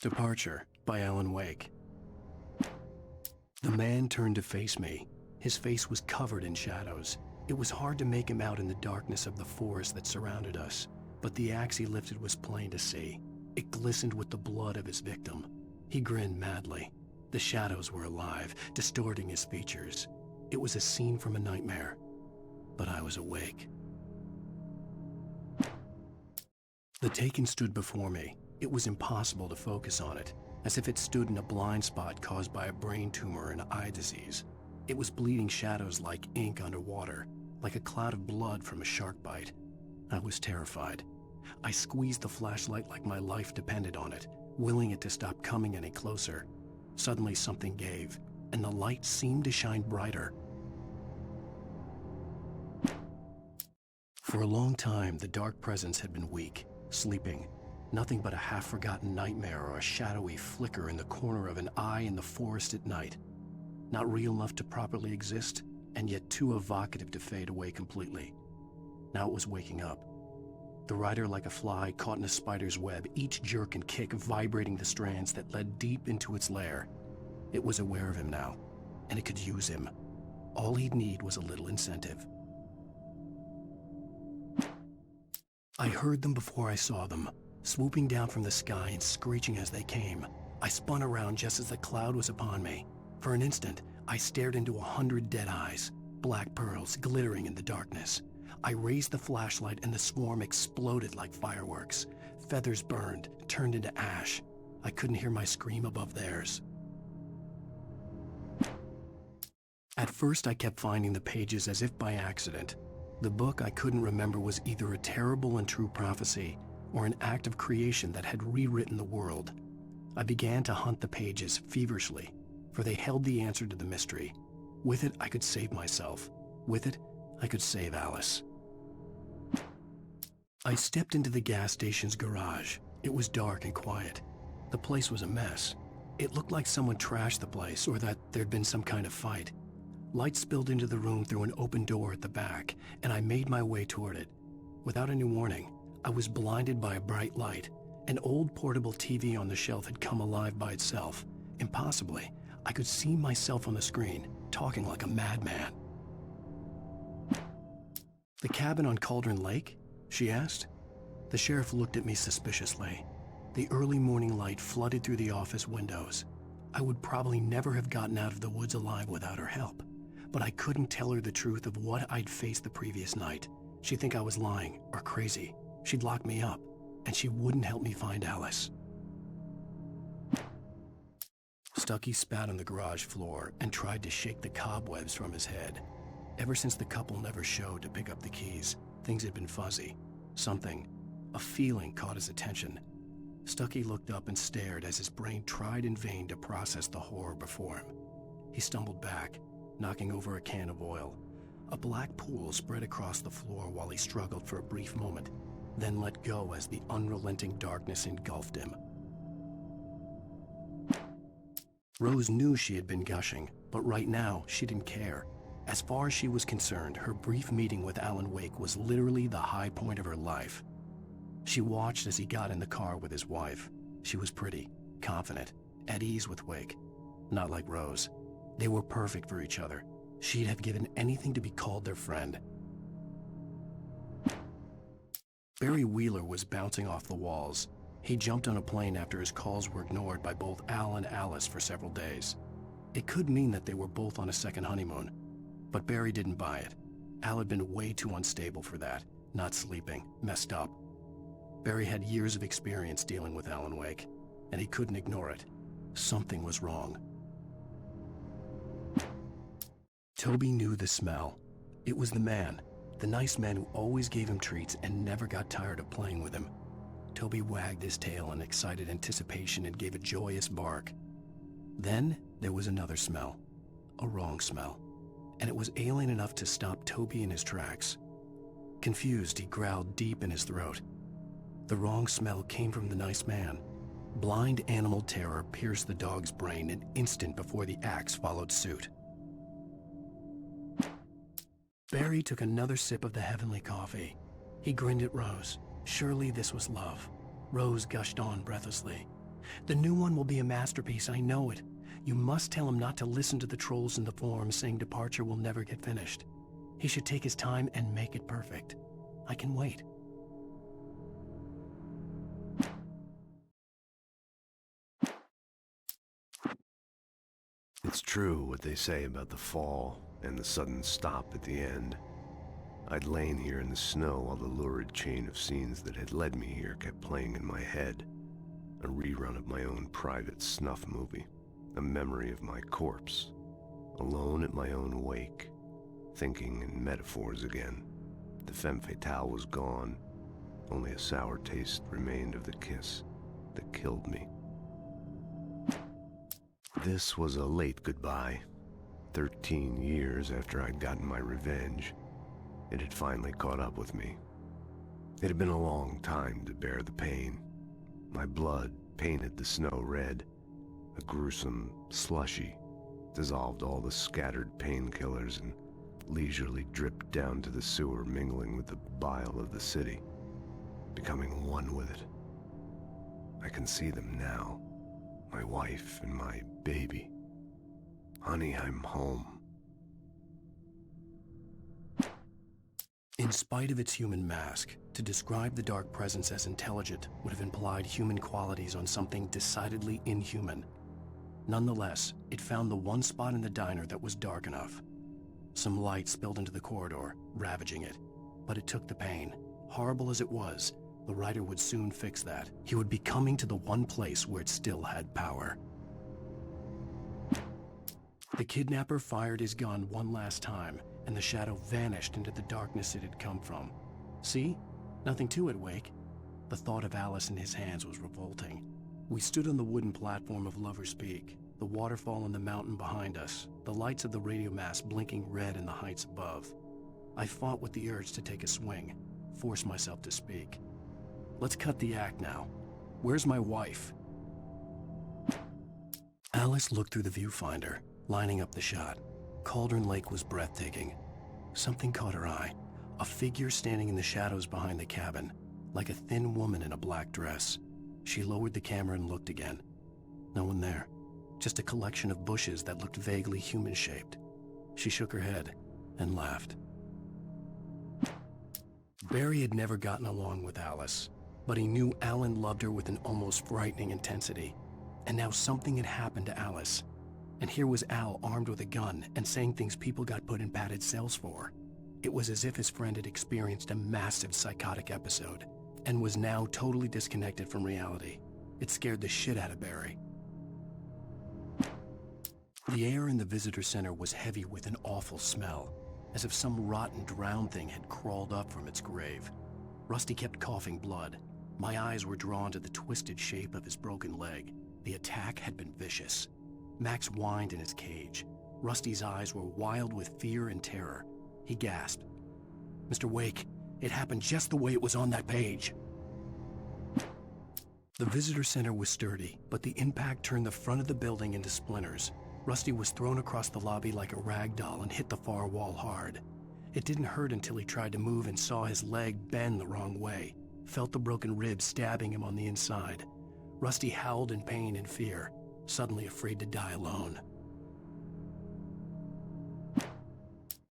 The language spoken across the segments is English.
Departure by Alan Wake. The man turned to face me. His face was covered in shadows. It was hard to make him out in the darkness of the forest that surrounded us, but the axe he lifted was plain to see. It glistened with the blood of his victim. He grinned madly. The shadows were alive, distorting his features. It was a scene from a nightmare, but I was awake. The Taken stood before me. It was impossible to focus on it, as if it stood in a blind spot caused by a brain tumor and eye disease. It was bleeding shadows like ink underwater, like a cloud of blood from a shark bite. I was terrified. I squeezed the flashlight like my life depended on it, willing it to stop coming any closer. Suddenly something gave, and the light seemed to shine brighter. For a long time, the dark presence had been weak, sleeping. Nothing but a half-forgotten nightmare or a shadowy flicker in the corner of an eye in the forest at night. Not real enough to properly exist, and yet too evocative to fade away completely. Now it was waking up. The rider like a fly caught in a spider's web, each jerk and kick vibrating the strands that led deep into its lair. It was aware of him now, and it could use him. All he'd need was a little incentive. I heard them before I saw them, swooping down from the sky and screeching as they came. I spun around just as the cloud was upon me. For an instant, I stared into 100 dead eyes, black pearls glittering in the darkness. I raised the flashlight and the swarm exploded like fireworks. Feathers burned, turned into ash. I couldn't hear my scream above theirs. At first, I kept finding the pages as if by accident. The book I couldn't remember was either a terrible and true prophecy or an act of creation that had rewritten the world. I began to hunt the pages feverishly, for they held the answer to the mystery. With it, I could save myself. With it, I could save Alice. I stepped into the gas station's garage. It was dark and quiet. The place was a mess. It looked like someone trashed the place or that there'd been some kind of fight. Light spilled into the room through an open door at the back, and I made my way toward it. Without any warning, I was blinded by a bright light. An old portable TV on the shelf had come alive by itself. Impossibly, I could see myself on the screen, talking like a madman. "The cabin on Cauldron Lake?" she asked. The sheriff looked at me suspiciously. The early morning light flooded through the office windows. I would probably never have gotten out of the woods alive without her help, but I couldn't tell her the truth of what I'd faced the previous night. She'd think I was lying or crazy. She'd lock me up, and she wouldn't help me find Alice. Stucky spat on the garage floor and tried to shake the cobwebs from his head. Ever since the couple never showed to pick up the keys, things had been fuzzy. Something, a feeling caught his attention. Stucky looked up and stared as his brain tried in vain to process the horror before him. He stumbled back, knocking over a can of oil. A black pool spread across the floor while he struggled for a brief moment, then let go as the unrelenting darkness engulfed him. Rose knew she had been gushing, but right now she didn't care. As far as she was concerned, her brief meeting with Alan Wake was literally the high point of her life. She watched as he got in the car with his wife. She was pretty, confident, at ease with Wake. Not like Rose. They were perfect for each other. She'd have given anything to be called their friend. Barry Wheeler was bouncing off the walls. He jumped on a plane after his calls were ignored by both Al and Alice for several days. It could mean that they were both on a second honeymoon, but Barry didn't buy it. Al had been way too unstable for that, not sleeping, messed up. Barry had years of experience dealing with Alan Wake, and he couldn't ignore it. Something was wrong. Toby knew the smell. It was the man, the nice man who always gave him treats and never got tired of playing with him. Toby wagged his tail in excited anticipation and gave a joyous bark. Then there was another smell, a wrong smell, and it was alien enough to stop Toby in his tracks. Confused, he growled deep in his throat. The wrong smell came from the nice man. Blind animal terror pierced the dog's brain an instant before the axe followed suit. Barry took another sip of the heavenly coffee. He grinned at Rose. Surely this was love. Rose gushed on breathlessly. The new one will be a masterpiece, I know it. You must tell him not to listen to the trolls in the forums saying Departure will never get finished. He should take his time and make it perfect. I can wait. It's true what they say about the fall and the sudden stop at the end. I'd lain here in the snow while the lurid chain of scenes that had led me here kept playing in my head. A rerun of my own private snuff movie. A memory of my corpse. Alone at my own wake. Thinking in metaphors again. The femme fatale was gone. Only a sour taste remained of the kiss that killed me. This was a late goodbye. 13 years after I'd gotten my revenge. It had finally caught up with me. It had been a long time to bear the pain. My blood painted the snow red. A gruesome slushy dissolved all the scattered painkillers and leisurely dripped down to the sewer, mingling with the bile of the city, becoming one with it. I can see them now, my wife and my baby. Honey, I'm home. In spite of its human mask, to describe the dark presence as intelligent would have implied human qualities on something decidedly inhuman. Nonetheless, it found the one spot in the diner that was dark enough. Some light spilled into the corridor, ravaging it. But it took the pain. Horrible as it was, the writer would soon fix that. He would be coming to the one place where it still had power. The kidnapper fired his gun one last time, and the shadow vanished into the darkness it had come from. See? Nothing to it, Wake. The thought of Alice in his hands was revolting. We stood on the wooden platform of Lover's Peak, the waterfall on the mountain behind us, the lights of the radio mast blinking red in the heights above. I fought with the urge to take a swing, force myself to speak. Let's cut the act now. Where's my wife? Alice looked through the viewfinder, lining up the shot. Cauldron Lake was breathtaking. Something caught her eye. A figure standing in the shadows behind the cabin, like a thin woman in a black dress. She lowered the camera and looked again. No one there. Just a collection of bushes that looked vaguely human-shaped. She shook her head and laughed. Barry had never gotten along with Alice, but he knew Alan loved her with an almost frightening intensity. And now something had happened to Alice. And here was Al armed with a gun and saying things people got put in padded cells for. It was as if his friend had experienced a massive psychotic episode and was now totally disconnected from reality. It scared the shit out of Barry. The air in the visitor center was heavy with an awful smell, as if some rotten drowned thing had crawled up from its grave. Rusty kept coughing blood. My eyes were drawn to the twisted shape of his broken leg. The attack had been vicious. Max whined in his cage. Rusty's eyes were wild with fear and terror. He gasped. "Mr. Wake, it happened just the way it was on that page." The visitor center was sturdy, but the impact turned the front of the building into splinters. Rusty was thrown across the lobby like a rag doll and hit the far wall hard. It didn't hurt until he tried to move and saw his leg bend the wrong way, felt the broken rib stabbing him on the inside. Rusty howled in pain and fear, suddenly afraid to die alone.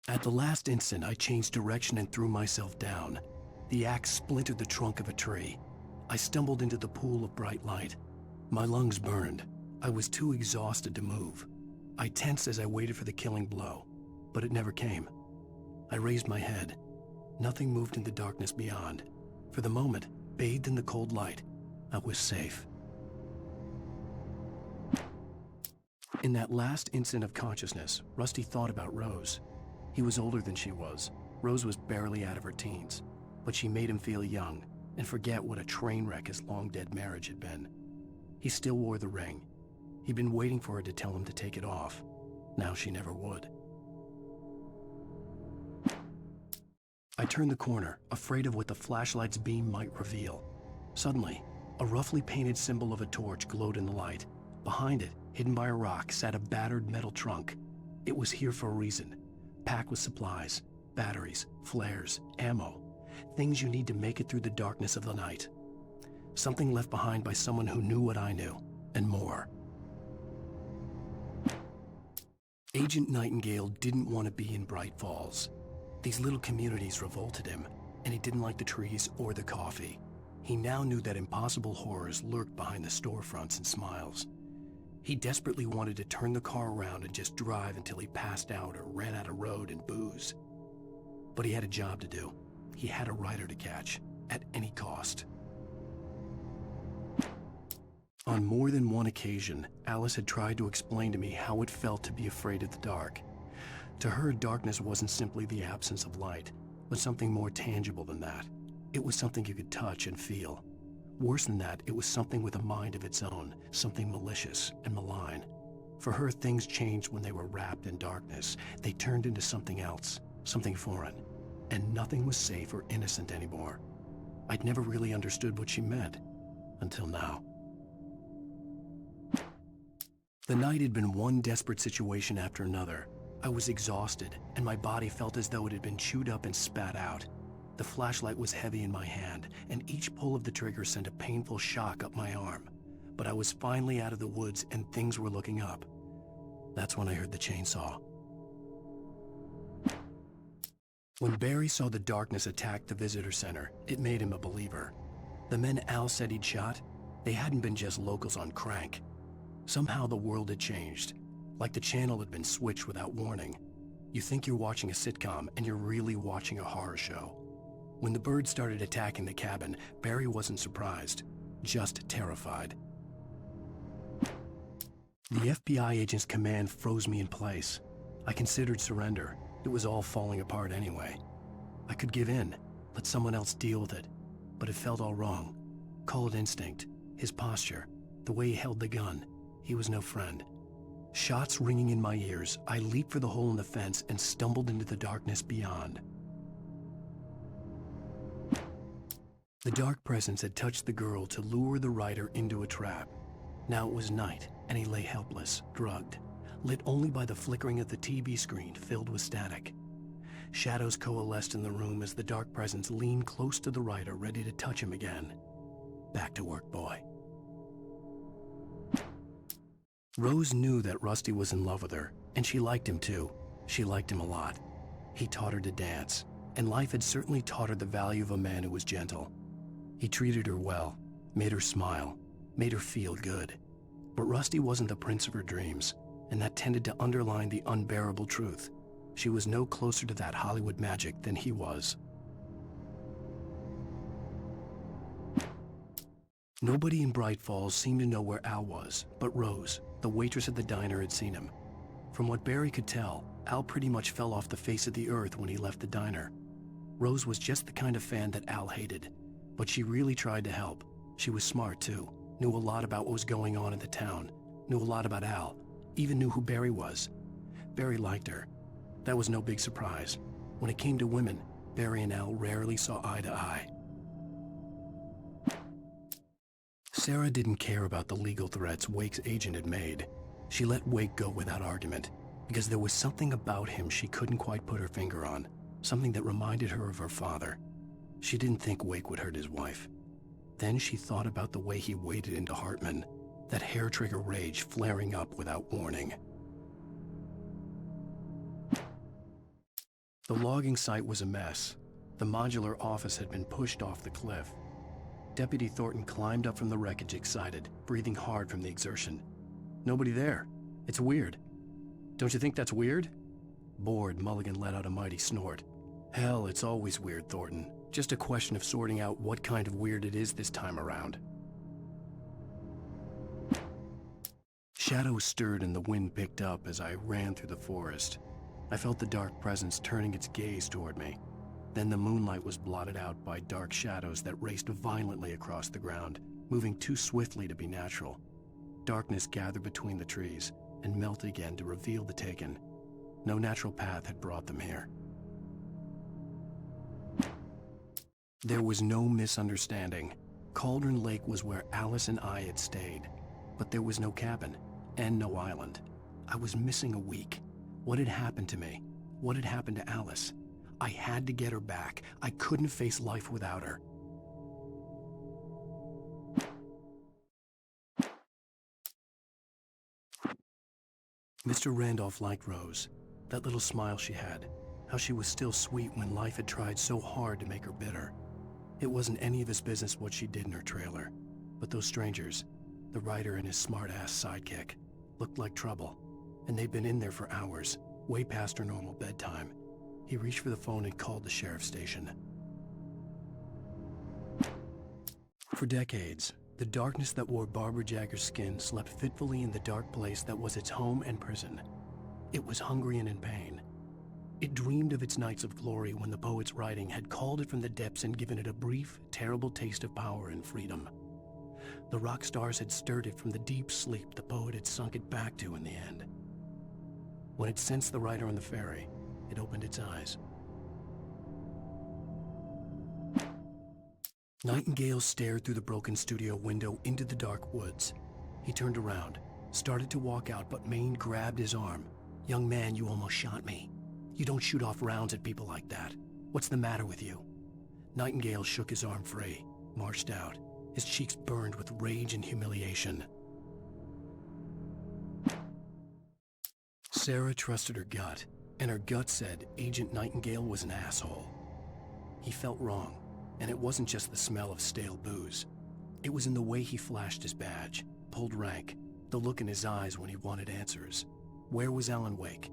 At the last instant, I changed direction and threw myself down. The axe splintered the trunk of a tree. I stumbled into the pool of bright light. My lungs burned. I was too exhausted to move. I tensed as I waited for the killing blow, but it never came. I raised my head. Nothing moved in the darkness beyond. For the moment, bathed in the cold light, I was safe. In that last instant of consciousness, Rusty thought about Rose. He was older than she was. Rose was barely out of her teens, but she made him feel young and forget what a train wreck his long-dead marriage had been. He still wore the ring. He'd been waiting for her to tell him to take it off. Now she never would. I turned the corner, afraid of what the flashlight's beam might reveal. Suddenly, a roughly painted symbol of a torch glowed in the light. Behind it, hidden by a rock, sat a battered metal trunk. It was here for a reason. Packed with supplies, batteries, flares, ammo. Things you need to make it through the darkness of the night. Something left behind by someone who knew what I knew. and more. Agent Nightingale didn't want to be in Bright Falls. These little communities revolted him, and he didn't like the trees or the coffee. He now knew that impossible horrors lurked behind the storefronts and smiles. He desperately wanted to turn the car around and just drive until he passed out or ran out of road and booze. But he had a job to do. He had a rider to catch, at any cost. On more than one occasion, Alice had tried to explain to me how it felt to be afraid of the dark. To her, darkness wasn't simply the absence of light, but something more tangible than that. It was something you could touch and feel. Worse than that, it was something with a mind of its own, something malicious and malign. For her, things changed when they were wrapped in darkness. They turned into something else, something foreign, and nothing was safe or innocent anymore. I'd never really understood what she meant, until now. The night had been one desperate situation after another. I was exhausted, and my body felt as though it had been chewed up and spat out. The flashlight was heavy in my hand, and each pull of the trigger sent a painful shock up my arm. But I was finally out of the woods, and things were looking up. That's when I heard the chainsaw. When Barry saw the darkness attack the visitor center, it made him a believer. The men Al said he'd shot, they hadn't been just locals on crank. Somehow the world had changed, like the channel had been switched without warning. You think you're watching a sitcom, and you're really watching a horror show. When the birds started attacking the cabin, Barry wasn't surprised, just terrified. The FBI agent's command froze me in place. I considered surrender. It was all falling apart anyway. I could give in, let someone else deal with it, but it felt all wrong. Call it instinct, his posture, the way he held the gun. He was no friend. Shots ringing in my ears, I leaped for the hole in the fence and stumbled into the darkness beyond. The dark presence had touched the girl to lure the rider into a trap. Now it was night, and he lay helpless, drugged, lit only by the flickering of the TV screen filled with static. Shadows coalesced in the room as the dark presence leaned close to the rider, ready to touch him again. Back to work, boy. Rose knew that Rusty was in love with her, and she liked him too. She liked him a lot. He taught her to dance, and life had certainly taught her the value of a man who was gentle. He treated her well, made her smile, made her feel good. But Rusty wasn't the prince of her dreams, and that tended to underline the unbearable truth. She was no closer to that Hollywood magic than he was. Nobody in Bright Falls seemed to know where Al was, but Rose, the waitress at the diner, had seen him. From what Barry could tell, Al pretty much fell off the face of the earth when he left the diner. Rose was just the kind of fan that Al hated, but she really tried to help. She was smart too, knew a lot about what was going on in the town, knew a lot about Al, even knew who Barry was. Barry liked her. That was no big surprise. When it came to women, Barry and Al rarely saw eye to eye. Sarah didn't care about the legal threats Wake's agent had made. She let Wake go without argument, because there was something about him she couldn't quite put her finger on, something that reminded her of her father. She didn't think Wake would hurt his wife. Then she thought about the way he waded into Hartman, that hair-trigger rage flaring up without warning. The logging site was a mess. The modular office had been pushed off the cliff. Deputy Thornton climbed up from the wreckage excited, breathing hard from the exertion. Nobody there. It's weird. Don't you think that's weird? Bored, Mulligan let out a mighty snort. Hell, it's always weird, Thornton. Just a question of sorting out what kind of weird it is this time around. Shadows stirred and the wind picked up as I ran through the forest. I felt the dark presence turning its gaze toward me. Then the moonlight was blotted out by dark shadows that raced violently across the ground, moving too swiftly to be natural. Darkness gathered between the trees and melted again to reveal the taken. No natural path had brought them here. There was no misunderstanding. Cauldron Lake was where Alice and I had stayed, but there was no cabin and no island. I was missing a week. What had happened to me? What had happened to Alice? I had to get her back. I couldn't face life without her. Mr. Randolph liked Rose. That little smile she had, how she was still sweet when life had tried so hard to make her bitter. It wasn't any of his business what she did in her trailer, but those strangers, the writer and his smart-ass sidekick, looked like trouble, and they'd been in there for hours, way past her normal bedtime. He reached for the phone and called the sheriff's station. For decades, the darkness that wore Barbara Jagger's skin slept fitfully in the dark place that was its home and prison. It was hungry and in pain. It dreamed of its nights of glory when the poet's writing had called it from the depths and given it a brief, terrible taste of power and freedom. The rock stars had stirred it from the deep sleep the poet had sunk it back to in the end. When it sensed the writer on the ferry, it opened its eyes. Nightingale stared through the broken studio window into the dark woods. He turned around, started to walk out, but Maine grabbed his arm. "Young man, you almost shot me. You don't shoot off rounds at people like that. What's the matter with you?" Nightingale shook his arm free, marched out. His cheeks burned with rage and humiliation. Sarah trusted her gut, and her gut said Agent Nightingale was an asshole. He felt wrong, and it wasn't just the smell of stale booze. It was in the way he flashed his badge, pulled rank, the look in his eyes when he wanted answers. Where was Alan Wake?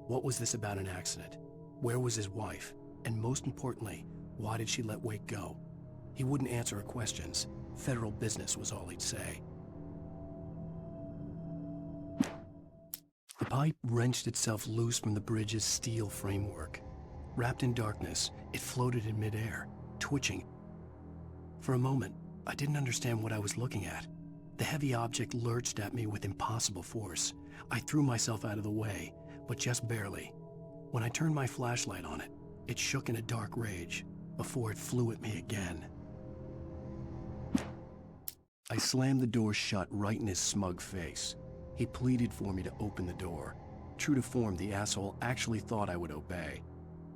What was this about an accident? Where was his wife? And most importantly, why did she let Wake go? He wouldn't answer her questions. Federal business was all he'd say. The pipe wrenched itself loose from the bridge's steel framework. Wrapped in darkness, it floated in midair, twitching. For a moment, I didn't understand what I was looking at. The heavy object lurched at me with impossible force. I threw myself out of the way, but just barely. When I turned my flashlight on it, it shook in a dark rage before it flew at me again. I slammed the door shut right in his smug face. He pleaded for me to open the door. True to form, the asshole actually thought I would obey.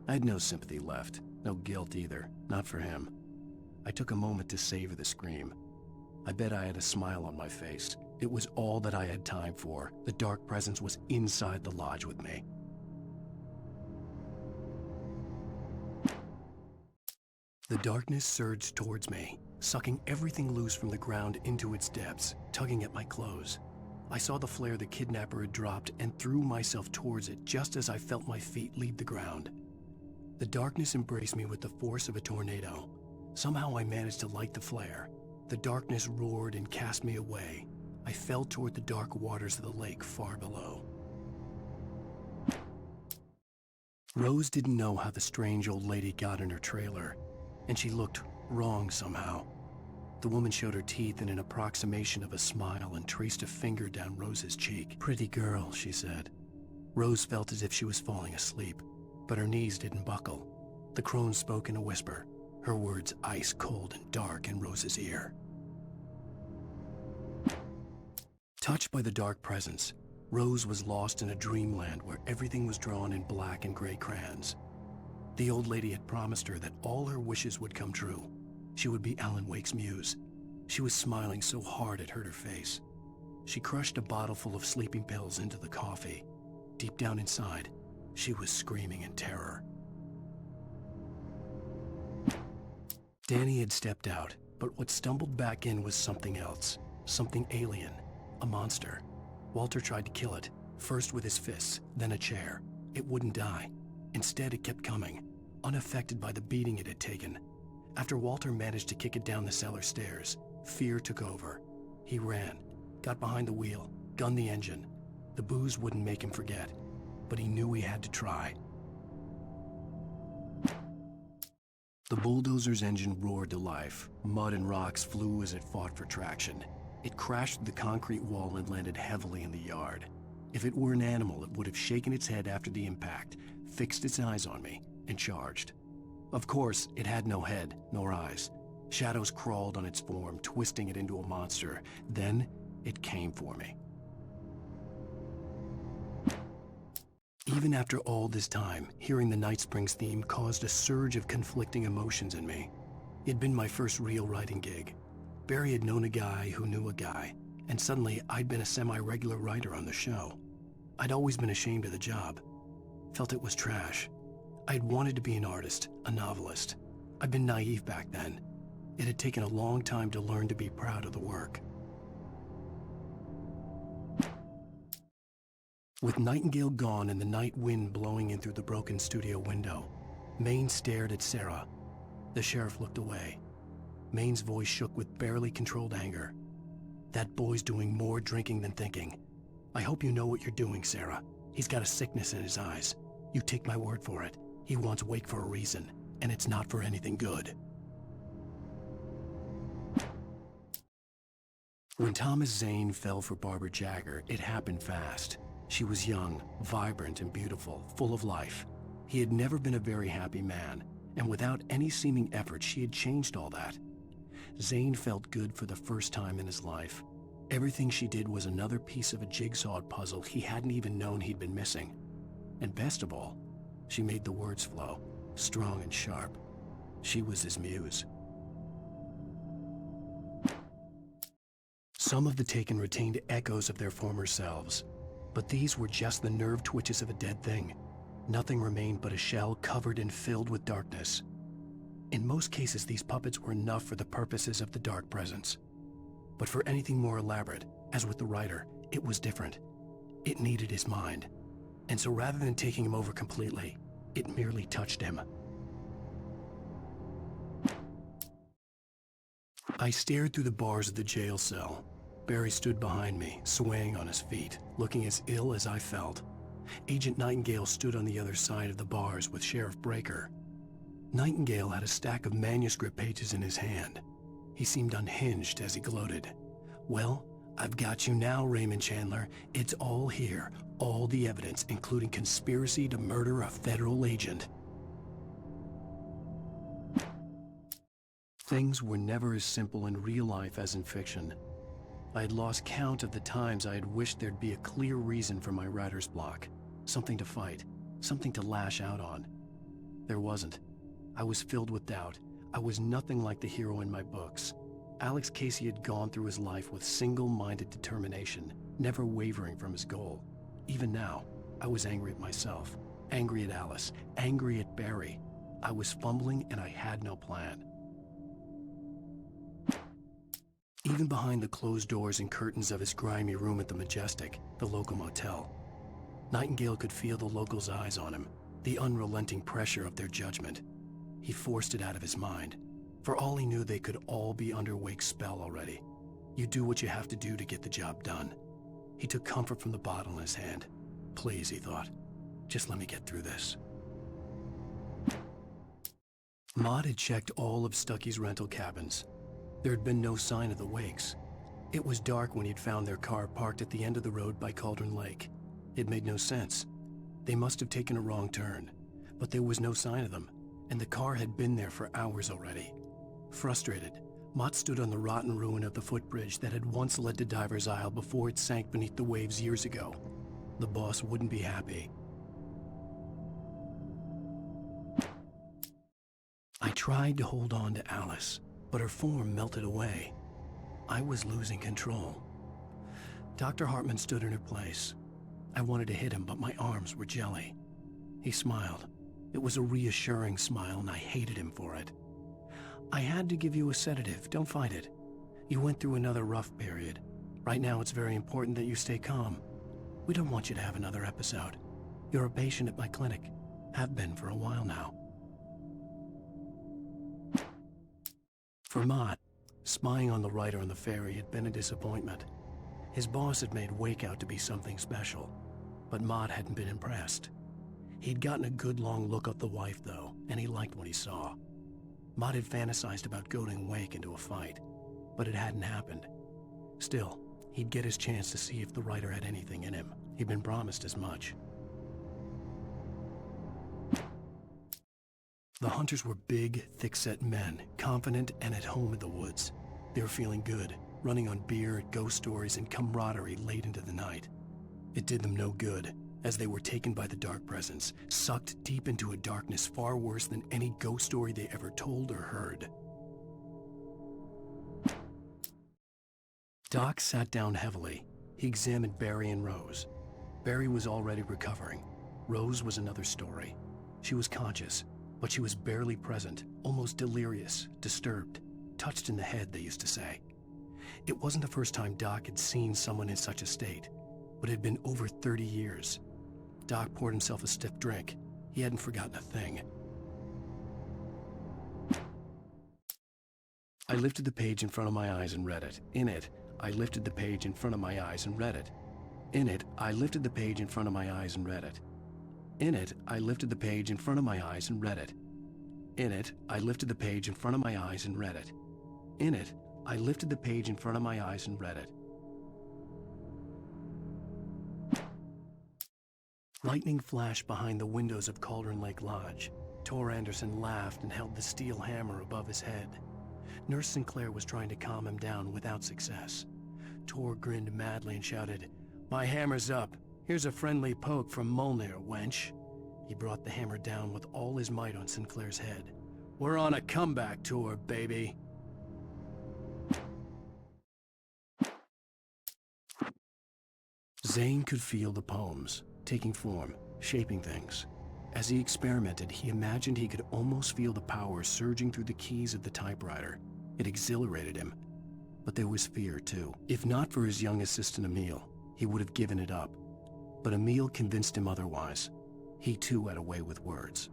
I had no sympathy left, no guilt either, not for him. I took a moment to savor the scream. I bet I had a smile on my face. It was all that I had time for. The dark presence was inside the lodge with me. The darkness surged towards me, sucking everything loose from the ground into its depths, tugging at my clothes. I saw the flare the kidnapper had dropped and threw myself towards it just as I felt my feet leave the ground. The darkness embraced me with the force of a tornado. Somehow I managed to light the flare. The darkness roared and cast me away. I fell toward the dark waters of the lake far below. Rose didn't know how the strange old lady got in her trailer, and she looked wrong somehow. The woman showed her teeth in an approximation of a smile and traced a finger down Rose's cheek. "Pretty girl," she said. Rose felt as if she was falling asleep, but her knees didn't buckle. The crone spoke in a whisper, her words ice cold and dark in Rose's ear. Touched by the dark presence, Rose was lost in a dreamland where everything was drawn in black and gray crayons. The old lady had promised her that all her wishes would come true. She would be Alan Wake's muse. She was smiling so hard it hurt her face. She crushed a bottle full of sleeping pills into the coffee. Deep down inside, she was screaming in terror. Danny had stepped out, but what stumbled back in was something else, something alien, a monster. Walter tried to kill it, first with his fists, then a chair. It wouldn't die. Instead, it kept coming, unaffected by the beating it had taken. After Walter managed to kick it down the cellar stairs, fear took over. He ran, got behind the wheel, gunned the engine. The booze wouldn't make him forget, but he knew he had to try. The bulldozer's engine roared to life. Mud and rocks flew as it fought for traction. It crashed through the concrete wall and landed heavily in the yard. If it were an animal, it would have shaken its head after the impact, fixed its eyes on me, and charged. Of course, it had no head, nor eyes. Shadows crawled on its form, twisting it into a monster. Then, it came for me. Even after all this time, hearing the Night Springs theme caused a surge of conflicting emotions in me. It'd been my first real writing gig. Barry had known a guy who knew a guy, and suddenly I'd been a semi-regular writer on the show. I'd always been ashamed of the job. Felt it was trash. I'd wanted to be an artist, a novelist. I'd been naive back then. It had taken a long time to learn to be proud of the work. With Nightingale gone and the night wind blowing in through the broken studio window, Maine stared at Sarah. The sheriff looked away. Maine's voice shook with barely controlled anger. That boy's doing more drinking than thinking. I hope you know what you're doing, Sarah. He's got a sickness in his eyes. You take my word for it. He wants Wake for a reason, and it's not for anything good. When Thomas Zane fell for Barbara Jagger, it happened fast. She was young, vibrant, and beautiful, full of life. He had never been a very happy man, and without any seeming effort, she had changed all that. Zane felt good for the first time in his life. Everything she did was another piece of a jigsaw puzzle he hadn't even known he'd been missing. And best of all, she made the words flow, strong and sharp. She was his muse. Some of the Taken retained echoes of their former selves, but these were just the nerve twitches of a dead thing. Nothing remained but a shell covered and filled with darkness. In most cases, these puppets were enough for the purposes of the dark presence. But for anything more elaborate, as with the writer, it was different. It needed his mind. And so rather than taking him over completely, it merely touched him. I stared through the bars of the jail cell. Barry stood behind me, swaying on his feet, looking as ill as I felt. Agent Nightingale stood on the other side of the bars with Sheriff Breaker. Nightingale had a stack of manuscript pages in his hand. He seemed unhinged as he gloated. Well, I've got you now, Raymond Chandler. It's all here. All the evidence, including conspiracy to murder a federal agent. Things were never as simple in real life as in fiction. I had lost count of the times I had wished there'd be a clear reason for my writer's block. Something to fight, something to lash out on. There wasn't. I was filled with doubt. I was nothing like the hero in my books. Alex Casey had gone through his life with single-minded determination, never wavering from his goal. Even now, I was angry at myself, angry at Alice, angry at Barry. I was fumbling and I had no plan. Even behind the closed doors and curtains of his grimy room at the Majestic, the local motel, Nightingale could feel the locals' eyes on him, the unrelenting pressure of their judgment. He forced it out of his mind. For all he knew, they could all be under Wake's spell already. You do what you have to do to get the job done. He took comfort from the bottle in his hand. Please, he thought, just let me get through this. Maud had checked all of Stuckey's rental cabins. There had been no sign of the Wakes. It was dark when he'd found their car parked at the end of the road by Cauldron Lake. It made no sense. They must have taken a wrong turn, but there was no sign of them, and the car had been there for hours already. Frustrated, Mott stood on the rotten ruin of the footbridge that had once led to Diver's Isle before it sank beneath the waves years ago. The boss wouldn't be happy. I tried to hold on to Alice, but her form melted away. I was losing control. Dr. Hartman stood in her place. I wanted to hit him, but my arms were jelly. He smiled. It was a reassuring smile, and I hated him for it. I had to give you a sedative. Don't fight it. You went through another rough period. Right now, it's very important that you stay calm. We don't want you to have another episode. You're a patient at my clinic. Have been for a while now. For Mott, spying on the writer on the ferry had been a disappointment. His boss had made Wake out to be something special, but Mott hadn't been impressed. He'd gotten a good long look at the wife, though, and he liked what he saw. Mott had fantasized about goading Wake into a fight, but it hadn't happened. Still, he'd get his chance to see if the writer had anything in him. He'd been promised as much. The hunters were big, thick-set men, confident and at home in the woods. They were feeling good, running on beer, ghost stories, and camaraderie late into the night. It did them no good, as they were taken by the dark presence, sucked deep into a darkness far worse than any ghost story they ever told or heard. Doc sat down heavily. He examined Barry and Rose. Barry was already recovering. Rose was another story. She was conscious, but she was barely present, almost delirious, disturbed, touched in the head, they used to say. It wasn't the first time Doc had seen someone in such a state, but it had been over 30 years. Doc poured himself a stiff drink. He hadn't forgotten a thing. I lifted the page in front of my eyes and read it. In it, I lifted the page in front of my eyes and read it. In it, I lifted the page in front of my eyes and read it. In it, I lifted the page in front of my eyes and read it. In it, I lifted the page in front of my eyes and read it. In it, I lifted the page in front of my eyes and read it. Lightning flashed behind the windows of Cauldron Lake Lodge. Tor Anderson laughed and held the steel hammer above his head. Nurse Sinclair was trying to calm him down without success. Tor grinned madly and shouted, "My hammer's up. Here's a friendly poke from Molnir, wench." He brought the hammer down with all his might on Sinclair's head. "We're on a comeback tour, baby." Zane could feel the poems, taking form, shaping things. As he experimented, he imagined he could almost feel the power surging through the keys of the typewriter. It exhilarated him. But there was fear, too. If not for his young assistant Emil, he would have given it up. But Emil convinced him otherwise. He too had a way with words.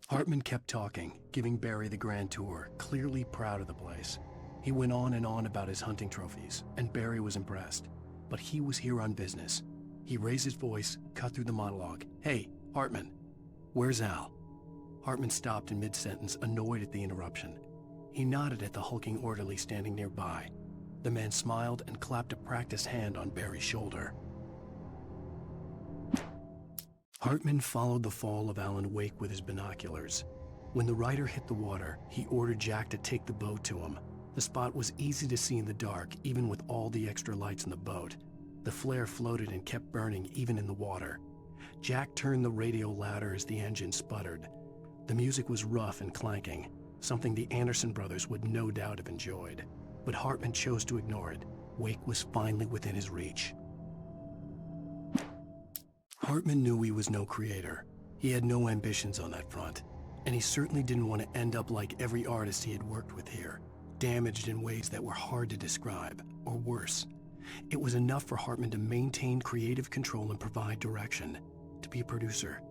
Hartman kept talking, giving Barry the grand tour, clearly proud of the place. He went on and on about his hunting trophies, and Barry was impressed. But he was here on business. He raised his voice, cut through the monologue. "Hey, Hartman, where's Al?" Hartman stopped in mid-sentence, annoyed at the interruption. He nodded at the hulking orderly standing nearby. The man smiled and clapped a practiced hand on Barry's shoulder. Hartman followed the fall of Alan Wake with his binoculars. When the rider hit the water, he ordered Jack to take the boat to him. The spot was easy to see in the dark, even with all the extra lights in the boat. The flare floated and kept burning even in the water. Jack turned the radio louder as the engine sputtered. The music was rough and clanking, something the Anderson brothers would no doubt have enjoyed. But Hartman chose to ignore it. Wake was finally within his reach. Hartman knew he was no creator. He had no ambitions on that front, and he certainly didn't want to end up like every artist he had worked with here, damaged in ways that were hard to describe, or worse. It was enough for Hartman to maintain creative control and provide direction, to be a producer.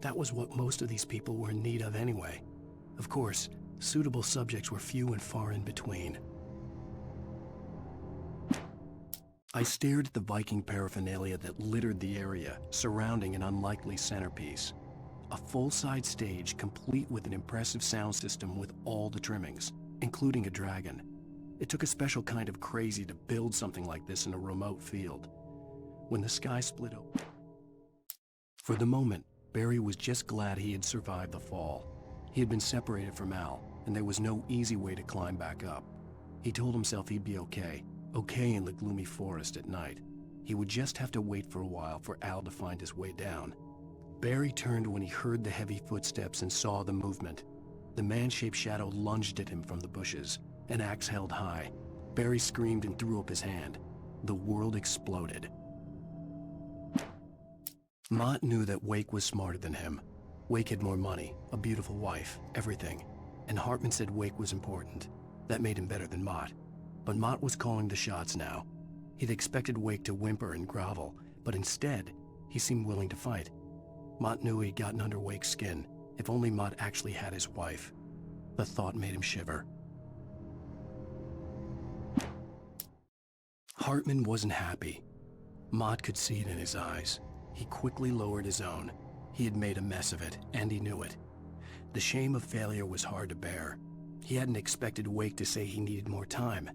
That was what most of these people were in need of anyway. Of course, suitable subjects were few and far in between. I stared at the Viking paraphernalia that littered the area, surrounding an unlikely centerpiece. A full-size stage complete with an impressive sound system with all the trimmings, including a dragon. It took a special kind of crazy to build something like this in a remote field. When the sky split open. For the moment, Barry was just glad he had survived the fall. He had been separated from Al, and there was no easy way to climb back up. He told himself he'd be okay in the gloomy forest at night. He would just have to wait for a while for Al to find his way down. Barry turned when he heard the heavy footsteps and saw the movement. The man-shaped shadow lunged at him from the bushes, an axe held high. Barry screamed and threw up his hand. The world exploded. Mott knew that Wake was smarter than him. Wake had more money, a beautiful wife, everything. And Hartman said Wake was important. That made him better than Mott. But Mott was calling the shots now. He'd expected Wake to whimper and grovel, but instead, he seemed willing to fight. Mott knew he'd gotten under Wake's skin. If only Mott actually had his wife. The thought made him shiver. Hartman wasn't happy. Mott could see it in his eyes. He quickly lowered his own. He had made a mess of it, and he knew it. The shame of failure was hard to bear. He hadn't expected Wake to say he needed more time,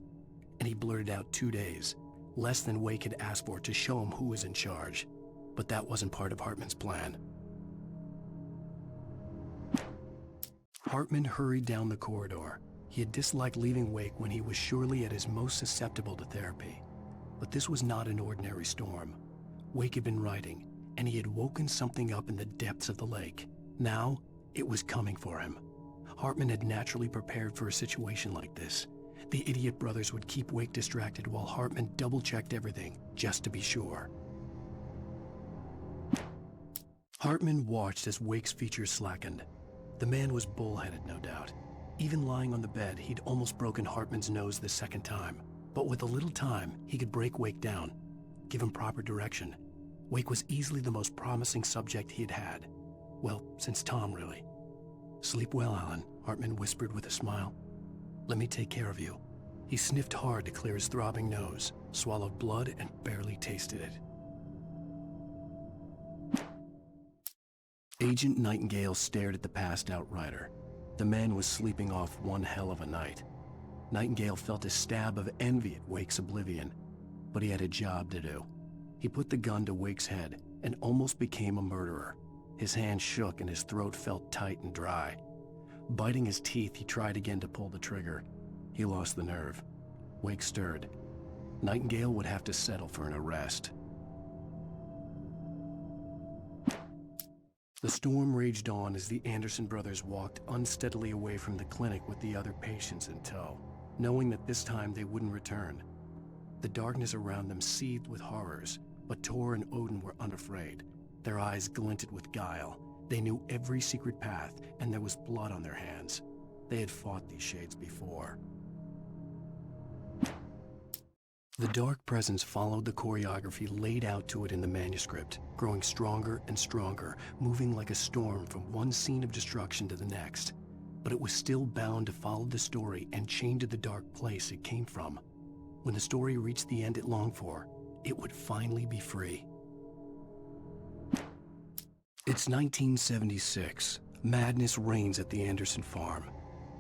and he blurted out 2 days, less than Wake had asked for to show him who was in charge. But that wasn't part of Hartman's plan. Hartman hurried down the corridor. He had disliked leaving Wake when he was surely at his most susceptible to therapy. But this was not an ordinary storm. Wake had been writing, and he had woken something up in the depths of the lake. Now, it was coming for him. Hartman had naturally prepared for a situation like this, The idiot brothers would keep Wake distracted while Hartman double-checked everything, just to be sure. Hartman watched as Wake's features slackened. The man was bullheaded, no doubt. Even lying on the bed, he'd almost broken Hartman's nose the second time. But with a little time, he could break Wake down, give him proper direction. Wake was easily the most promising subject he had had. Well, since Tom, really. "Sleep well, Alan," Hartman whispered with a smile. "Let me take care of you." He sniffed hard to clear his throbbing nose, swallowed blood, and barely tasted it. Agent Nightingale stared at the passed-out rider. The man was sleeping off one hell of a night. Nightingale felt a stab of envy at Wake's oblivion, but he had a job to do. He put the gun to Wake's head and almost became a murderer. His hand shook and his throat felt tight and dry. Biting his teeth, he tried again to pull the trigger. He lost the nerve. Wake stirred. Nightingale would have to settle for an arrest. The storm raged on as the Anderson brothers walked unsteadily away from the clinic with the other patients in tow, knowing that this time they wouldn't return. The darkness around them seethed with horrors, but Tor and Odin were unafraid. Their eyes glinted with guile. They knew every secret path, and there was blood on their hands. They had fought these shades before. The dark presence followed the choreography laid out to it in the manuscript, growing stronger and stronger, moving like a storm from one scene of destruction to the next. But it was still bound to follow the story and chained to the dark place it came from. When the story reached the end it longed for, it would finally be free. It's 1976. Madness reigns at the Anderson farm.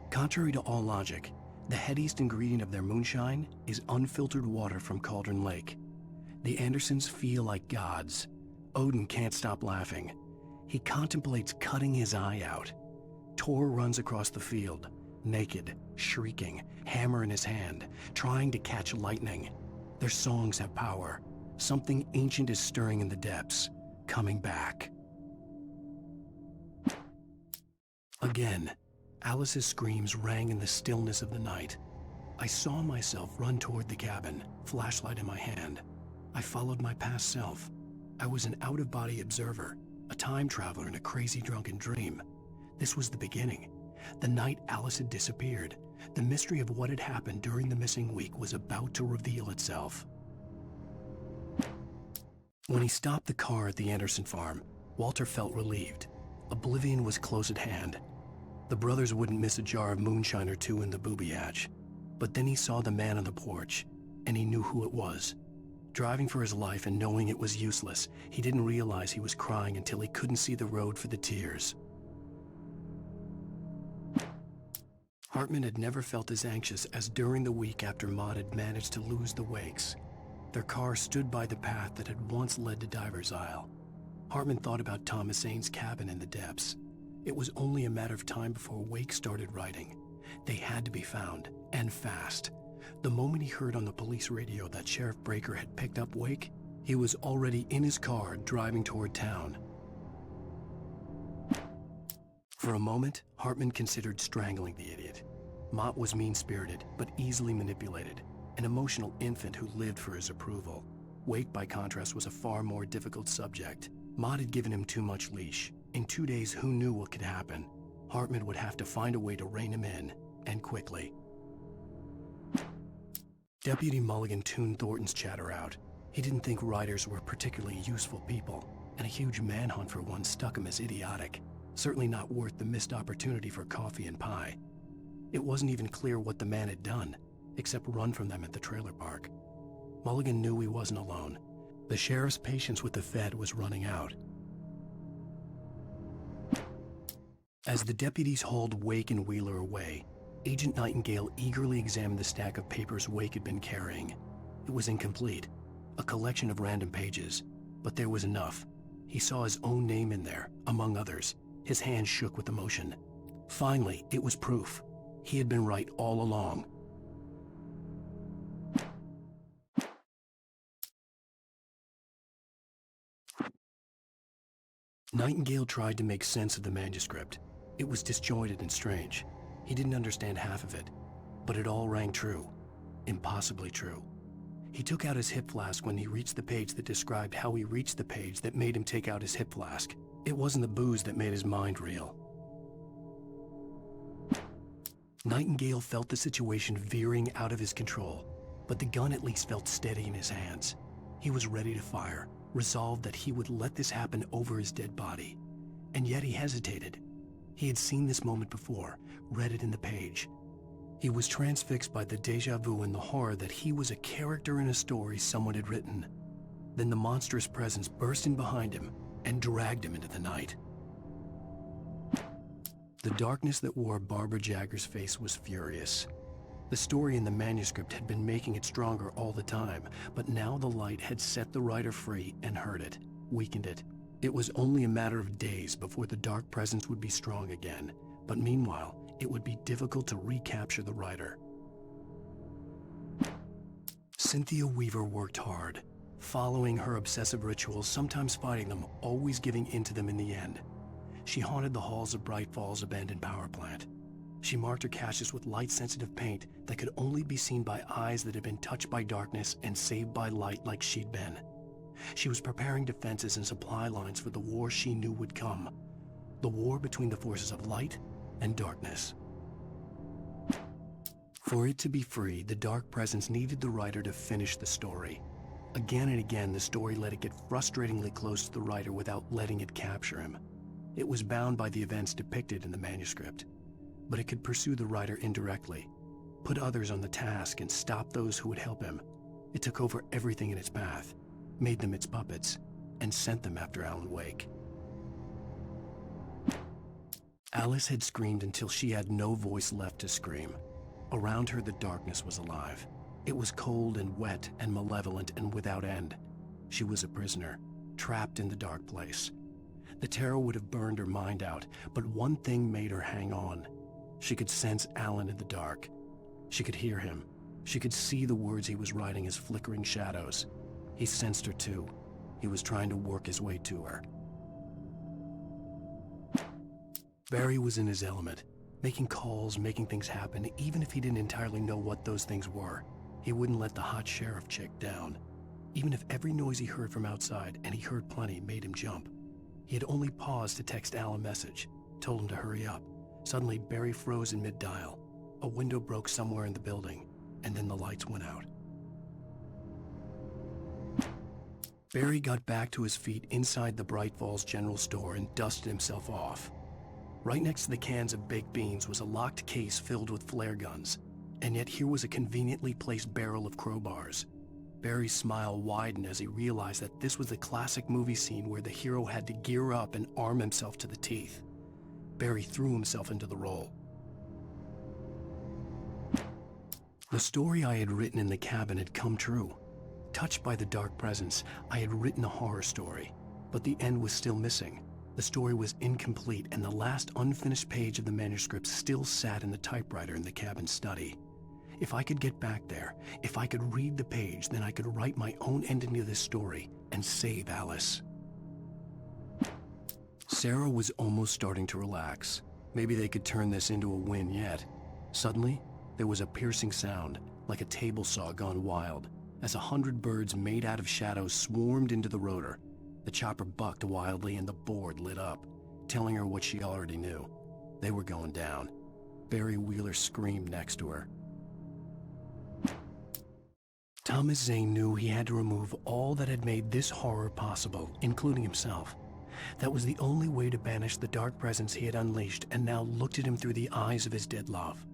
Contrary to all logic, the headiest ingredient of their moonshine is unfiltered water from Cauldron Lake. The Andersons feel like gods. Odin can't stop laughing. He contemplates cutting his eye out. Tor runs across the field, naked, shrieking, hammer in his hand, trying to catch lightning. Their songs have power. Something ancient is stirring in the depths, coming back. Again, Alice's screams rang in the stillness of the night. I saw myself run toward the cabin, flashlight in my hand. I followed my past self. I was an out-of-body observer, a time traveler in a crazy drunken dream. This was the beginning. The night Alice had disappeared. The mystery of what had happened during the missing week was about to reveal itself. When he stopped the car at the Anderson farm, Walter felt relieved. Oblivion was close at hand. The brothers wouldn't miss a jar of moonshine or two in the booby hatch. But then he saw the man on the porch, and he knew who it was. Driving for his life and knowing it was useless, he didn't realize he was crying until he couldn't see the road for the tears. Hartman had never felt as anxious as during the week after Maud had managed to lose the Wakes. Their car stood by the path that had once led to Diver's Isle. Hartman thought about Thomas Aine's cabin in the depths. It was only a matter of time before Wake started writing. They had to be found, and fast. The moment he heard on the police radio that Sheriff Breaker had picked up Wake, he was already in his car driving toward town. For a moment, Hartman considered strangling the idiot. Mott was mean-spirited, but easily manipulated, an emotional infant who lived for his approval. Wake, by contrast, was a far more difficult subject. Mott had given him too much leash. In 2 days, who knew what could happen? Hartman would have to find a way to rein him in, and quickly. Deputy Mulligan tuned Thornton's chatter out. He didn't think writers were particularly useful people, and a huge manhunt for one struck him as idiotic. Certainly not worth the missed opportunity for coffee and pie. It wasn't even clear what the man had done, except run from them at the trailer park. Mulligan knew he wasn't alone. The sheriff's patience with the Fed was running out. As the deputies hauled Wake and Wheeler away, Agent Nightingale eagerly examined the stack of papers Wake had been carrying. It was incomplete, a collection of random pages, but there was enough. He saw his own name in there, among others. His hand shook with emotion. Finally, it was proof. He had been right all along. Nightingale tried to make sense of the manuscript. It was disjointed and strange. He didn't understand half of it. But it all rang true. Impossibly true. He took out his hip flask when he reached the page that described how he reached the page that made him take out his hip flask. It wasn't the booze that made his mind reel. Nightingale felt the situation veering out of his control, but the gun at least felt steady in his hands. He was ready to fire, resolved that he would let this happen over his dead body. And yet he hesitated. He had seen this moment before, read it in the page. He was transfixed by the déjà vu and the horror that he was a character in a story someone had written. Then the monstrous presence burst in behind him and dragged him into the night. The darkness that wore Barbara Jagger's face was furious. The story in the manuscript had been making it stronger all the time, but now the light had set the writer free and hurt it, weakened it. It was only a matter of days before the dark presence would be strong again, but meanwhile, it would be difficult to recapture the writer. Cynthia Weaver worked hard, following her obsessive rituals, sometimes fighting them, always giving in to them in the end. She haunted the halls of Bright Falls abandoned power plant. She marked her caches with light-sensitive paint that could only be seen by eyes that had been touched by darkness and saved by light like she'd been. She was preparing defenses and supply lines for the war she knew would come. The war between the forces of light and darkness. For it to be free, the dark presence needed the writer to finish the story. Again and again, the story let it get frustratingly close to the writer without letting it capture him. It was bound by the events depicted in the manuscript, but it could pursue the writer indirectly, put others on the task and stop those who would help him. It took over everything in its path, made them its puppets, and sent them after Alan Wake. Alice had screamed until she had no voice left to scream. Around her, the darkness was alive. It was cold and wet and malevolent and without end. She was a prisoner, trapped in the dark place. The terror would have burned her mind out, but one thing made her hang on. She could sense Alan in the dark. She could hear him. She could see the words he was writing as flickering shadows. He sensed her too. He was trying to work his way to her. Barry was in his element, making calls, making things happen, even if he didn't entirely know what those things were. He wouldn't let the hot sheriff chick down. Even if every noise he heard from outside, and he heard plenty, made him jump. He had only paused to text Al a message, told him to hurry up. Suddenly, Barry froze in mid-dial. A window broke somewhere in the building, and then the lights went out. Barry got back to his feet inside the Bright Falls General Store and dusted himself off. Right next to the cans of baked beans was a locked case filled with flare guns, and yet here was a conveniently placed barrel of crowbars. Barry's smile widened as he realized that this was the classic movie scene where the hero had to gear up and arm himself to the teeth. Barry threw himself into the role. The story I had written in the cabin had come true. Touched by the dark presence, I had written a horror story, but the end was still missing. The story was incomplete, and the last unfinished page of the manuscript still sat in the typewriter in the cabin study. If I could get back there, if I could read the page, then I could write my own ending to this story and save Alice. Sarah was almost starting to relax. Maybe they could turn this into a win yet. Suddenly, there was a piercing sound, like a table saw gone wild, as 100 birds made out of shadows swarmed into the rotor. The chopper bucked wildly and the board lit up, telling her what she already knew. They were going down. Barry Wheeler screamed next to her. Thomas Zane knew he had to remove all that had made this horror possible, including himself. That was the only way to banish the dark presence he had unleashed and now looked at him through the eyes of his dead love.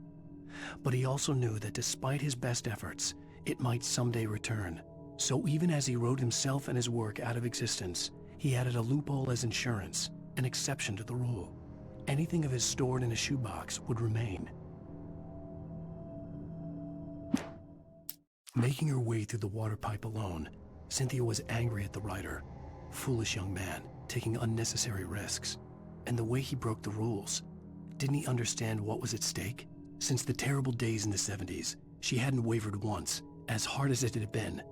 But he also knew that despite his best efforts, it might someday return. So even as he wrote himself and his work out of existence, he added a loophole as insurance, an exception to the rule. Anything of his stored in a shoebox would remain. Making her way through the water pipe alone, Cynthia was angry at the writer. Foolish young man, taking unnecessary risks. And the way he broke the rules. Didn't he understand what was at stake? Since the terrible days in the 70s, she hadn't wavered once, as hard as it had been.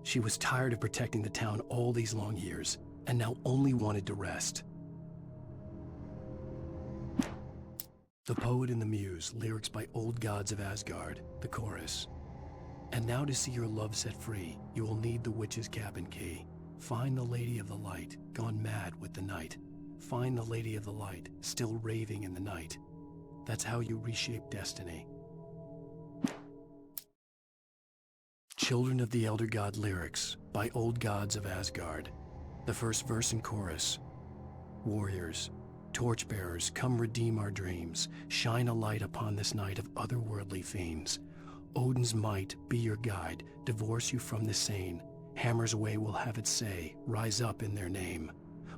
She was tired of protecting the town all these long years, and now only wanted to rest. The Poet and the Muse, lyrics by Old Gods of Asgard, the chorus. And now to see your love set free, you will need the witch's cabin key. Find the Lady of the Light, gone mad with the night. Find the Lady of the Light, still raving in the night. That's how you reshape destiny. Children of the Elder God lyrics by Old Gods of Asgard. The first verse and chorus. Warriors, torchbearers, come redeem our dreams. Shine a light upon this night of otherworldly fiends. Odin's might be your guide, divorce you from the sane. Hammer's way will have its say, rise up in their name.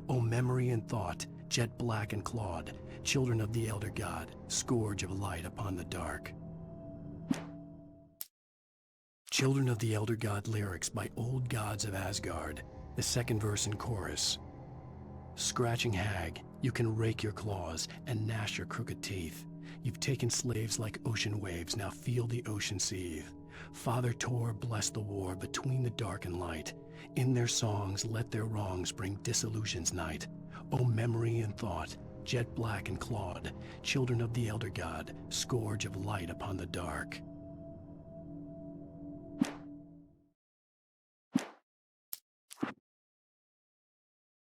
O memory and thought, jet black and clawed, children of the Elder God, scourge of light upon the dark. Children of the Elder God lyrics by Old Gods of Asgard, the second verse and chorus. Scratching hag, you can rake your claws and gnash your crooked teeth. You've taken slaves like ocean waves, now feel the ocean seethe. Father Tor bless the war between the dark and light. In their songs let their wrongs bring disillusion's night. O memory and thought, jet black and clawed, children of the Elder God, scourge of light upon the dark.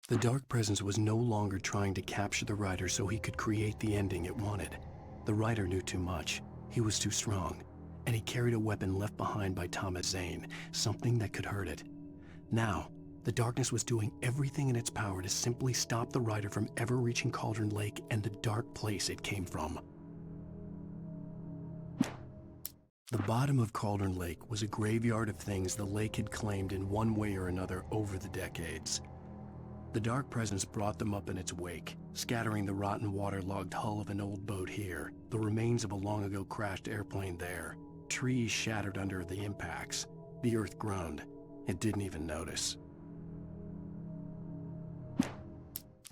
The Dark Presence was no longer trying to capture the writer so he could create the ending it wanted. The writer knew too much. He was too strong. And he carried a weapon left behind by Thomas Zane, something that could hurt it. Now, the darkness was doing everything in its power to simply stop the writer from ever reaching Cauldron Lake and the dark place it came from. The bottom of Cauldron Lake was a graveyard of things the lake had claimed in one way or another over the decades. The Dark Presence brought them up in its wake, scattering the rotten waterlogged hull of an old boat here, the remains of a long-ago crashed airplane there, trees shattered under the impacts. The earth groaned. It didn't even notice.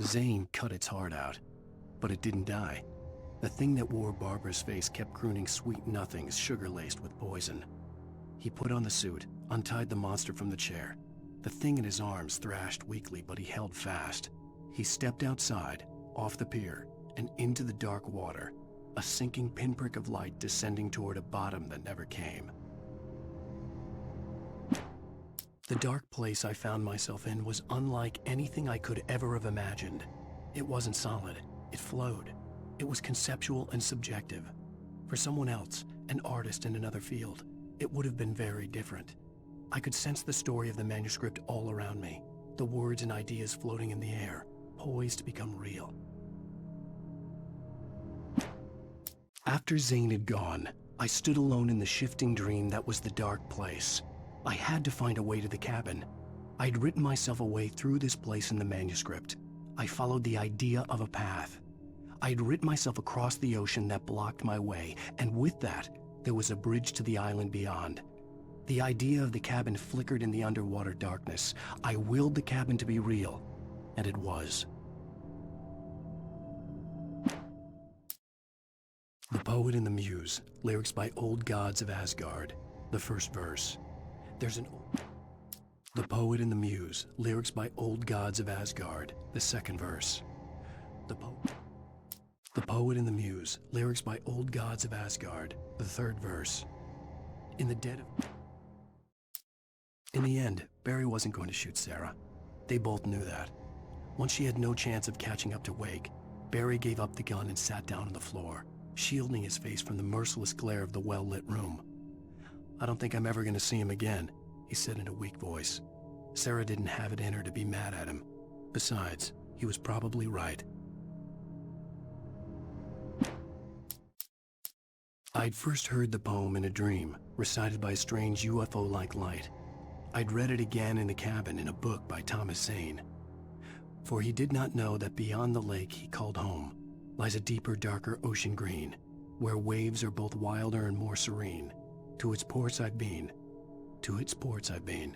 Zane cut its heart out, but it didn't die. The thing that wore Barbara's face kept crooning sweet nothings sugar-laced with poison. He put on the suit, untied the monster from the chair. The thing in his arms thrashed weakly, but he held fast. He stepped outside, off the pier, and into the dark water, a sinking pinprick of light descending toward a bottom that never came. The dark place I found myself in was unlike anything I could ever have imagined. It wasn't solid. It flowed. It was conceptual and subjective. For someone else, an artist in another field, it would have been very different. I could sense the story of the manuscript all around me, the words and ideas floating in the air, poised to become real. After Zane had gone, I stood alone in the shifting dream that was the dark place. I had to find a way to the cabin. I'd written myself a way through this place in the manuscript. I followed the idea of a path. I'd written myself across the ocean that blocked my way, and with that, there was a bridge to the island beyond. The idea of the cabin flickered in the underwater darkness. I willed the cabin to be real, and it was. The Poet and the Muse, lyrics by Old Gods of Asgard, the first verse. The Poet and the Muse, lyrics by Old Gods of Asgard, the second verse. The Poet and the Muse, lyrics by Old Gods of Asgard, the third verse. In the end, Barry wasn't going to shoot Sarah. They both knew that. Once she had no chance of catching up to Wake, Barry gave up the gun and sat down on the floor, shielding his face from the merciless glare of the well-lit room. "I don't think I'm ever going to see him again," he said in a weak voice. Sarah didn't have it in her to be mad at him. Besides, he was probably right. I'd first heard the poem in a dream, recited by a strange UFO-like light. I'd read it again in the cabin in a book by Thomas Zane. For he did not know that beyond the lake he called home lies a deeper, darker ocean green, where waves are both wilder and more serene. To its ports I've been. To its ports I've been.